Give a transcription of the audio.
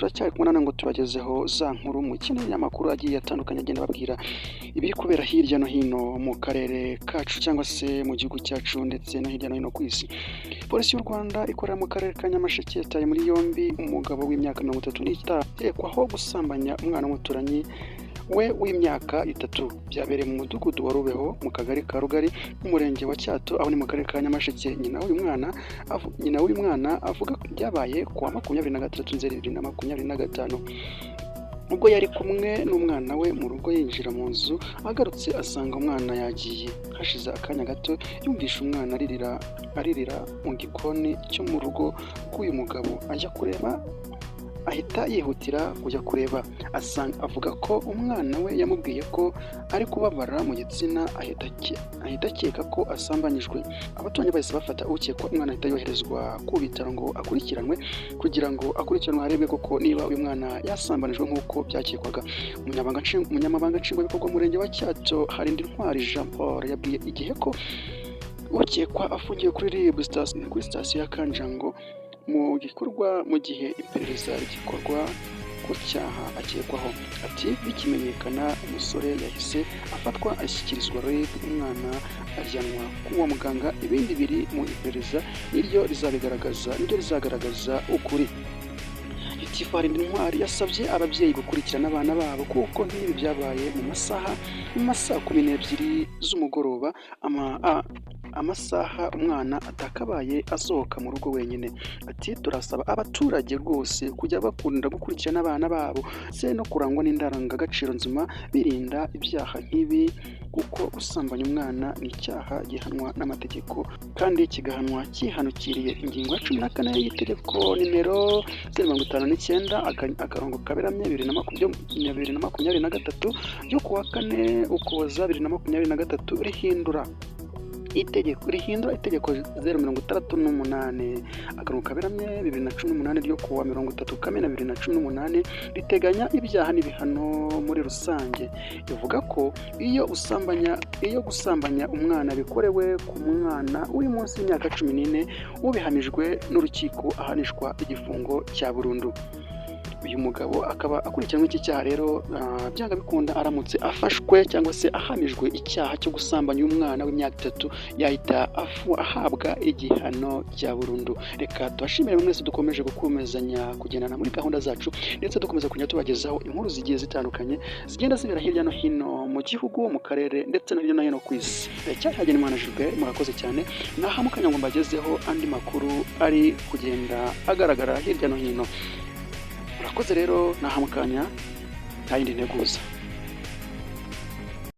turacyari kumwe ngo tubagezeho za nkuru mu kindi y'amakuru agiye atandukanye agenda babwira ibiri kubera hirya no hino mu karere kacu cyangwa se mu gihugu cyacu ndetse no hirya no hino ku isi. Polisi y'u Rwanda ikorera mu karere ka Nyamasheke yataye muri yombi umugabo w'imyaka 36 akekwaho gusambanya umwana w'umuturanyi we w'imyaka 3 byabereye mu mudugudu wa Rubeho mu kagari ka Rugari mu murenge wa Cyato aho ni mu karere ka Nyamasheke. Nyina w'uyu mwana avuga ko byabaye kuwa 23 Nzeri 2025 ubwo yari kumwe n'umwana we mu rugo yinjira mu nzu, agarutse asanga umwana yagiye. Hashize akanya gato yumvisha umwana aririra mu gikoni cyo mu rugo k'uyu mugabo, ajya kureba ahita yihutira kujya kureba avuga ko umwana we yamubwiye ko ari kubabara mu gitsina, ahita akeka ko asambanyijwe. Abaturanyi bahise bafata ukekwa, umwana ahita yoherezwa ku bitaro ngo akurikiranwe kugira ngo akurikiranwe harebwe koko niba uyu mwana yasambanijwe nk'uko byakekwaga. Umunyamabanga nshingwabikorwa w'umurenge wa Cyato Harindintwari Jean Paul yabwiye igihe ko ukekwa afungiye kuri RIB kuri sitasiyo ya Kanjango mu gihe iperereza rigikorwa ku cyaha akekwaho. Ati bikimenyekana umusore yahise afatwa ashyikirizwa RIB, umwana ajyanwa kuwa muganga. Ibindi biri mu iperereza niryo rizagaragaza ukuri. Harindintwari yasabye ababyeyi gukurikirana abana babo kuko nk'ibi byabaye mu masaha 12 z'umugoroba, amasaha umwana atakabaye asohoka mu rugo wenyine. Ati turasaba abaturage rwose kujya bakunda gukurikirana abana babo se no kurangwa n'indangagaciro nzima, birinda ibyaha nk'ibi kuko gusambanya umwana ni icyaha gihanwa n'amategeko kandi kigahanwa kihanukiriye ingingo ya 14 y'itegeko nimero 59/2023 ryo kuwa 4 Ukuboza 2023 rihindura itegeko 068/2018 ryo kuwa 30 Kamena 2018 riteganya ibyaha n'ibihano muri rusange. Ivuga ko iyo gusambanya umwana bikorewe ku mwana uri munsi y'imyaka 14 ubihanijwe n'urukiko ahanishwa igifungo cya burundu. Uyu mugabo akaba akurikiranwe iki cyaha rero byanga bikunda aramutse afashwe cyangwa se ahamijwe icyaha cyo gusambanya umwana w'imyaka 3 yahita ahabwa igihano cya burundu. Reka tubashimire mwese dukomeje gukomezanya kugendana muri gahunda zacu ndetse dukomeza kujya tubagezaho inkuru zigiye zitandukanye zigenda zibera hirya no hino mu gihugu, mu karere ndetse no hirya no hino ku isi. Cyahagena Imana Gilbert, murakoze cyane. Nahamukanya ngo mbagezeho andi makuru ari kugenda agaragara hirya no hino. Murakoze rero, nahamukanya nta yindi nteguza.